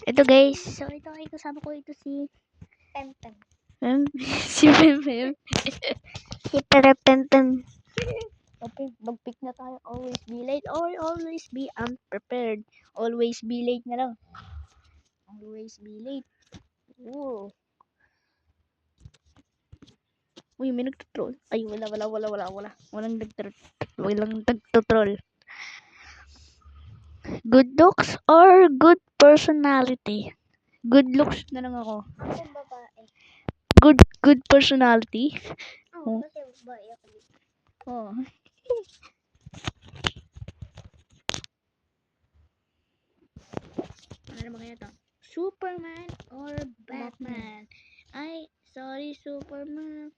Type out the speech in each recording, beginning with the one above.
Ito guys, so ito ay kasama ko ito si Pempem. si Pempem. Si Pempem. Okay, mag-pick na tayo. Always be late or always be unprepared. Always be late na lang. Always be late. Ooh. Uy, may nagtutroll. Ay, wala. Walang nagtutroll. Good looks or good personality? Good looks na lang ako. Ako babae. Good personality? Oo, kasi babae ako dito. Oh. Ano naman kaya to? Superman or Batman? Ay, sorry Superman.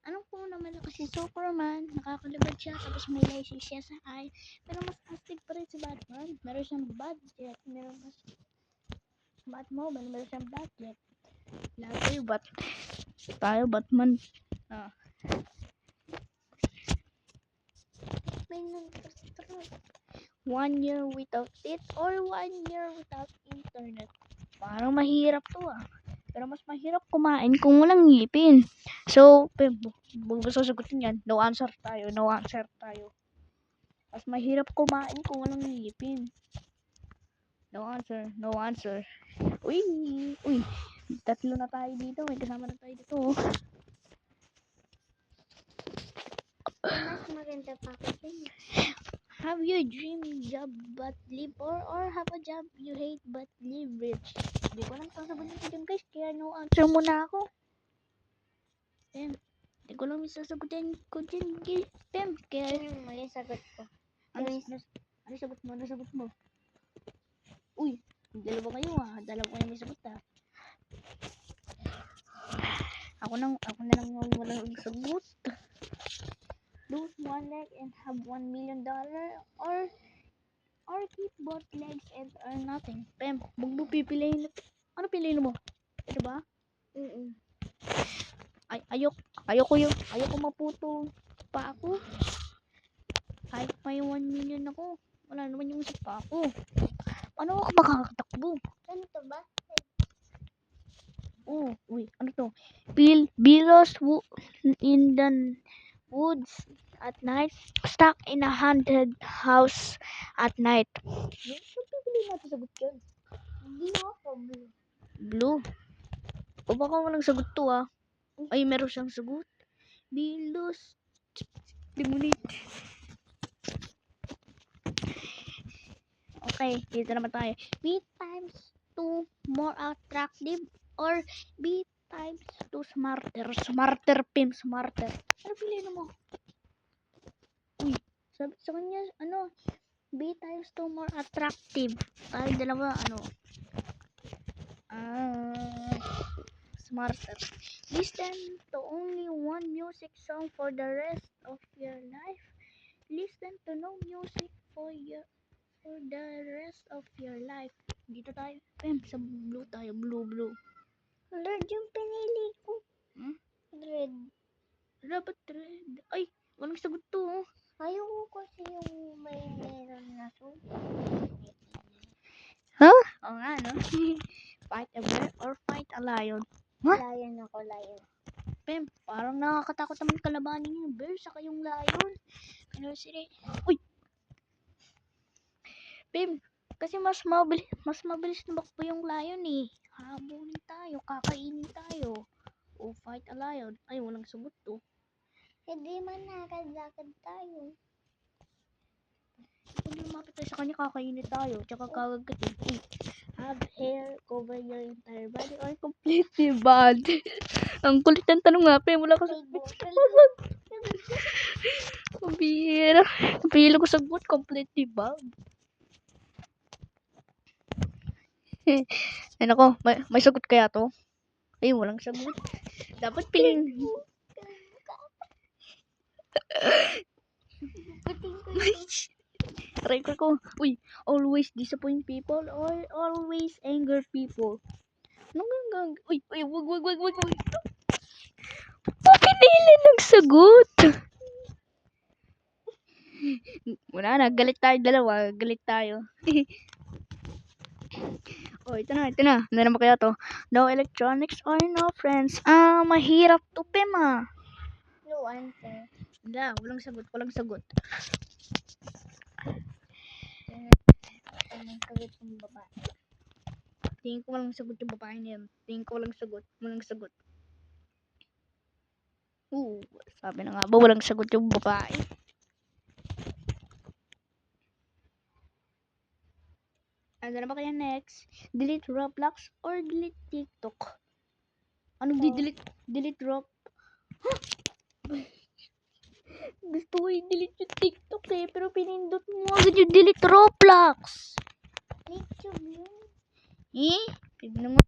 Anong po naman kasi Superman, nakakalibad siya tapos may laser siya sa eye. Pero mas astig pa rin si Batman. Meron siyang budget. Meron siyang budget. Lahat tayo Batman. Ah. May nagtutroll. 1 year without it or 1 year without internet. Parang mahirap to ah. Pero mas mahirap kumain kung walang ngipin. So, huwag mo sasagutin yan. No answer tayo. Mas mahirap kumain kung walang ngipin. No answer. Uy. Tatlo na tayo dito. May kasama na tayo dito. Mas maganda pa kasi. Have you dream job but live poor or have a job you hate but live rich? Hindi ko lang sasagutin ko dyan guys. Kaya no answer muna ako. Hindi ko lang sasagutin ko dyan guys. Kaya Yung mali sagot ko. ano sagot mo? Uy, dalawa kayo ah. Dalawa kayo may sagot ah. Ako na lang yung walang sagot. Lose one leg and have $1 million or keep both legs and earn nothing. Pem, huwag mo pipiliin. Ano piliin mo? Ito ba? Ayoko maputo pa ako. Kahit may 1 million ako, wala naman yung sa pa ako. Ano ako makakatakbo? Ano to ba? Oh, uy, ano to? Billows in the woods at night, stuck in a haunted house at night. Yung pipili natin sagot yun. Hindi ako blue. Blue. O baka walang sagot to ah. Ay, meron siyang sagot. Billows. Limunit. Okay, dito naman tayo. B times 2 more attractive or B times 2 smarter. Smarter. Ano piliin mo? Uy, sabi sa kanya, ano? B times 2 more attractive. Tayo dalawa, ano? Smarter. Listen to only one music song for the rest of your life. Listen to no music for the rest of your life. Dito tayo. Sa blue tayo. Blue. Red yung pinili ko. Red. Dapat red. Ay, walang sagot to. Oh. Ayoko kasi yung may meron na so. Huh? Oo nga, no? Fight a bear or fight a lion? What? Lion ako, lion. Pem, parang nakakatakot naman kalabanin yung bear saka yung lion. Ano sila? Uy! Pem, kasi mas mabilis tumakbo yung lion eh. Habulin tayo, kakainin tayo. O fight a lion. Ay, walang sagot to. Hindi man nakadlakad tayo. Kung lumapit tayo sa kanya, kakainin tayo. Tsaka kagagatin. Uy! Have hair cover your entire body or completely bald? Ang kulit ng tanong nga, Pem. Wala ka sa... Pabira. Napili ko sagot, completely bald. Ay nako, may sagot kaya to? Ay, walang sagot. Dapat piliin. Try ko. Uy, always disappoint people or always anger people? Anong Uy, wag. Pinili ng sagot. Wala na, galit tayo dalawa. Oh, ito na. Ano naman kaya to? No electronics or no friends. Mahirap to, Pim, No answer. Wala, walang sagot. Anong sagot ng babae? Tingin ko walang sagot yung babae na yun. Walang sagot. Sabi na nga ba, walang sagot yung babae. Ano na ba kaya next? Delete Roblox or delete TikTok? Anong delete? Delete Rob? Gusto ko i-delete yung TikTok pero pinindot mo agad yung delete Roblox. YouTube yun. Tignan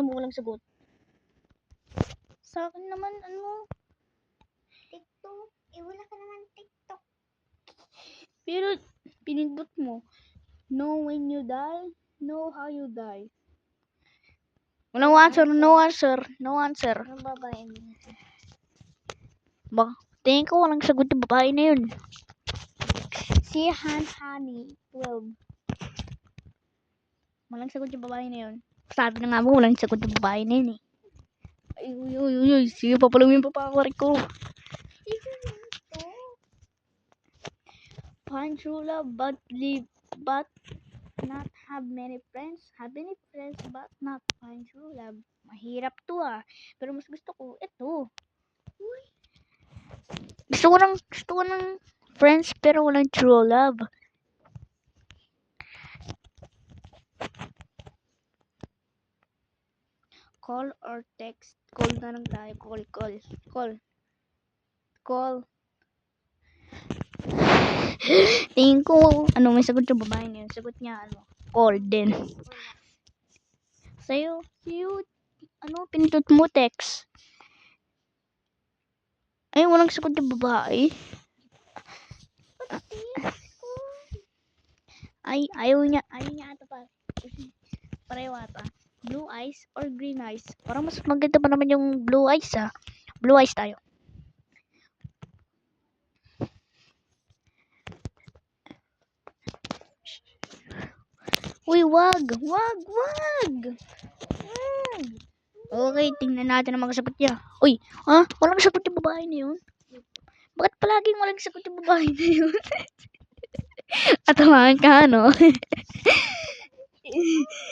mo walang sagot. Sa akin naman, TikTok. Wala ka naman TikTok. pero pinindot mo. Know when you die, know how you die. No answer. Anong babae mo? Tingin ko walang sagot yung babae na yun. Si Honey 12. Walang sagot yung babae na yun. Sabi na nga mo, walang sagot yung babae na yun eh. Ay. Sige, papalamin pa ako ko. Find true love but not have many friends. Have many friends but not find true love. Mahirap to Pero mas gusto ko ito. Gusto ko ng friends pero walang true love. Call or text? Call na lang tayo. Call. Tingin ko, may sagot yung babae niya. Sagot niya, call din. Sa'yo, pinindot mo text. Ay, walang sagot yung babae. Ay, ayaw niya ata pa. Pareho ata. Blue eyes or green eyes? Parang mas maganda pa naman yung blue eyes Blue eyes tayo. Uy, wag. Okay, tingnan natin ang mga sagot niya. Uy, walang sagot yung babae na yun. Bakit palaging walang sagot yung babae na yun? Atamaan ka,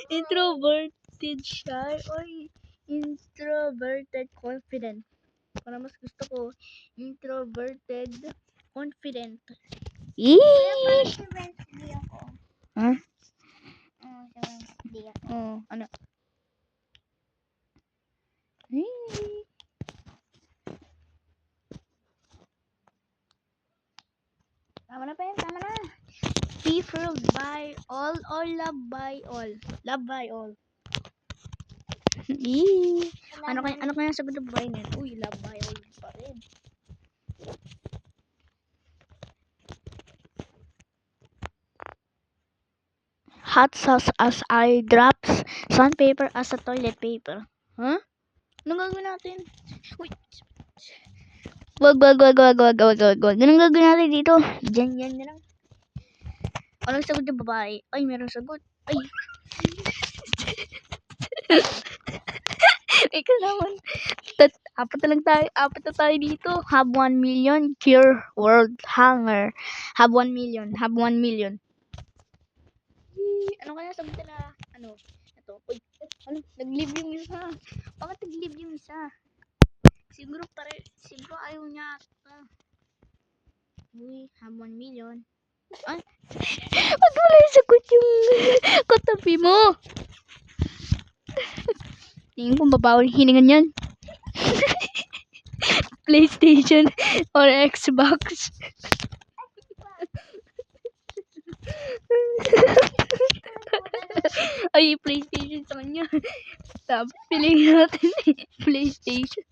Introverted shy or introverted confident? Para mas gusto ko, introverted confident. Kaya si Wednesday ako. Ha? Si Wednesday ako. Ano? Tama na. Preferred by all or loved by all? Loved by all. Ano kaya sagot ng babae na yun? Uy, loved by all pa rin. Hot sauce as eye drops, sandpaper as a toilet paper. Anong gagawin natin? Uy. Wag. Anong gagawin natin dito? Yan na lang. Anong sagot yung babae? Ay, meron sagot. Ay. Ikaw naman. Apat na tayo dito. Have 1 million. Cure world hunger. Have 1 million. Ano kaya sagot nila? Ito. Uy, nag-leave yung isa. Bakit nag-leave yung isa? Siguro ayaw niya. Uy, have 1 million. Ay, wag wala yung sagot yung katabi mo. Tingin ko mabawal hiningan yan. PlayStation or Xbox. Ay, PlayStation sa kanya. Tapos piliin natin PlayStation.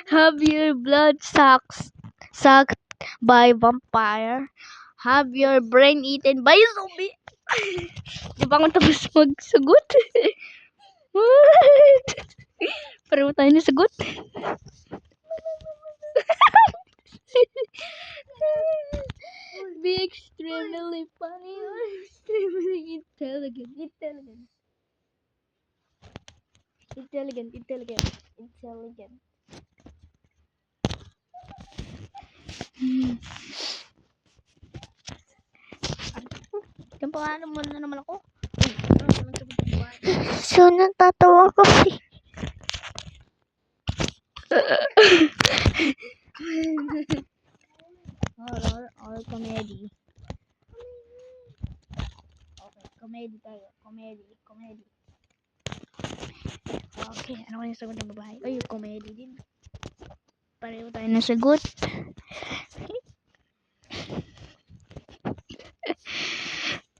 Have your blood sucked by vampire? Have your brain eaten by zombie? Di ba ako tapos magsagot? What? Pareho tayo na sagot. Big extremely funny or extremely intelligent. Intelligent. Intelligent. Intelligent. Intelligent. Yung pangalan mo na naman ako. So, natatawa kasi. Horror or comedy? Okay, comedy tayo. Comedy. Comedy. Okay, ano kaya sagot ng babae? Ay, comedy din. Pareho tayo na sagot.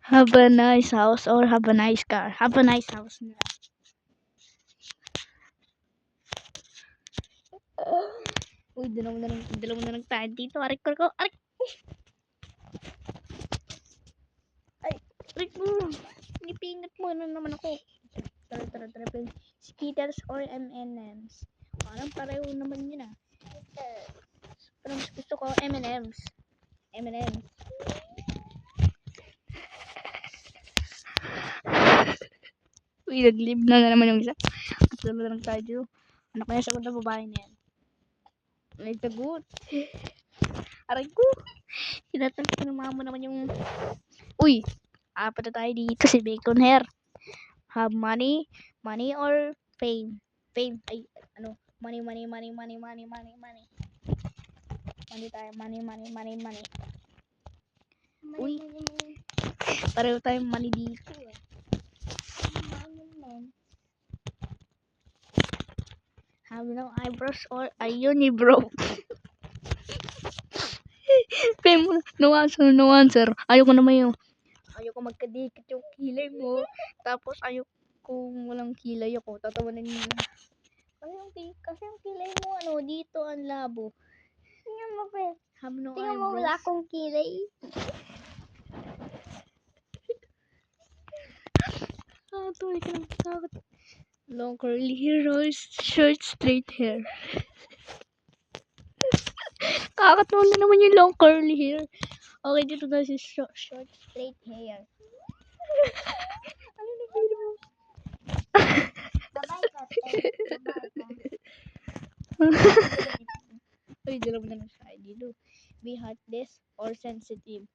Have a nice house or have a nice car? Have a nice house na. Uy, dalawa na lang tayo dito. Arik ko. Arik! Ay, arik mo. Nipingat mo na naman ako. Tara. Skittles or M&M's? Parang pareho naman yun ah. Pero mas gusto ko M&M's. M&M's. Uy, nag-leave na naman yung isa. Dalawa na lang tayo dito. Ano kaya sagot ng babae na yan? Ay, sagot. Aray ko. Sinama mo naman yung... Uy, apat na tayo dito si Bacon Hair. Have money or fame? Fame. Ay, ano? Money. Money tayo. Money. Uy. Pareho tayong money dito. Have no eyebrows or a unibrow? Fame, no answer. Ayoko naman yung... Ayoko magkadikit yung kilay mo. Tapos ayoko walang kilay ako. Tatawanan niyo. Kasi yung kilay mo, ano, dito ang labo. Tingnan mo, Pe. Have no Tingnan mo, wala eyebrows. akong kilay. Tuloy ka lang. Takot. Long curly hair or short straight hair? Kakatawa na naman yung long curly hair. Okay, dito na si short straight hair. Ano na pili mo? Babay ka, Pe. Babay ka. Uy, dalawa na lang tayo dito. Be heartless or sensitive?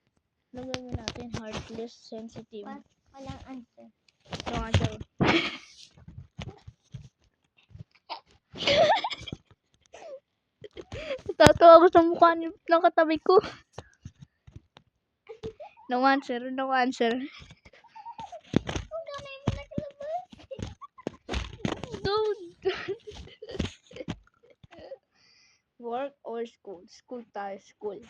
Ano gawin natin? Heartless, sensitive. Walang answer. No answer. Natatawa ako sa mukha ng katabi ko. No answer. Ang gamay mo nakalabas. Don't. Work or school? School tayo. School.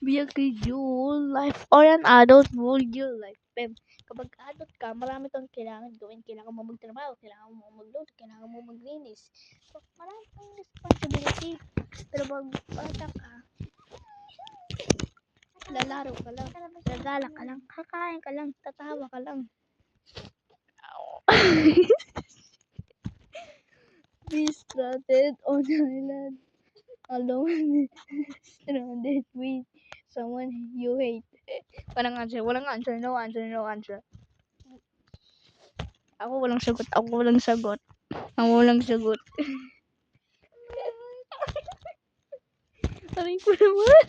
Be a kid your life or an adult will your life. Pem, kapag adult ka, marami kang kailangan gawin. Kailangan mo magtrabaho, kailangan mo magluto, kailangan mo maglinis. So, marami kang responsibility. Pero pag bata ka, lalaro ka lang, gagala ka lang, kakain ka lang, tatawa ka lang. Be stranded on an island alone, stranded with someone you hate. Walang answer. No answer. Ako walang sagot. Aray ko naman.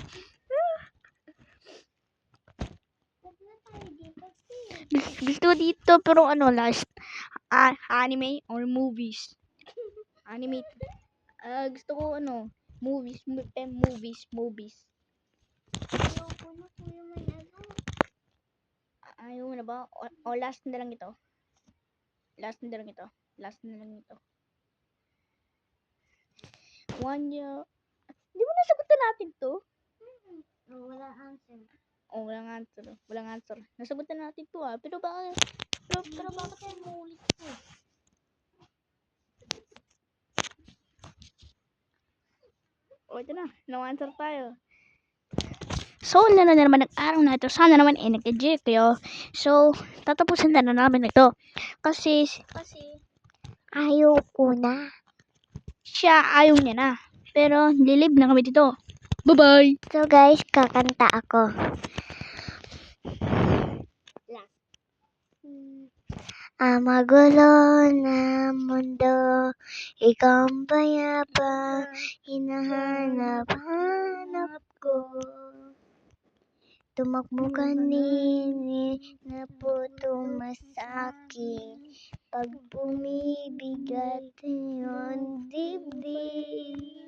Huwag na tayo dito, Pe. Gusto dito pero ano last? Anime or movies? Anime. Gusto ko ano, movies. Ayoko na, Kuya Manalo. Ayaw mo na ba? O last na lang ito. Last na lang ito. 1 year. Di mo nasagutan natin to? Oh, walang answer. Oh, walang answer. Nasagutan natin to Pero bakit tayo muulit to? O, ito na. No answer tayo. So, lalo na naman ang araw na ito. Sana naman nag-enjoy kayo. So, tatapusin na namin ito. Kasi Ayoko na. siya ayaw niya na. Pero, lilib na kami dito. Bye-bye! So guys, kakanta ako. Magulo na mundo, ikaw ang bayabang, hinahanap-hanap ko. Tumakbo kanini na puto masaki, pag bumibigat yung dibdib.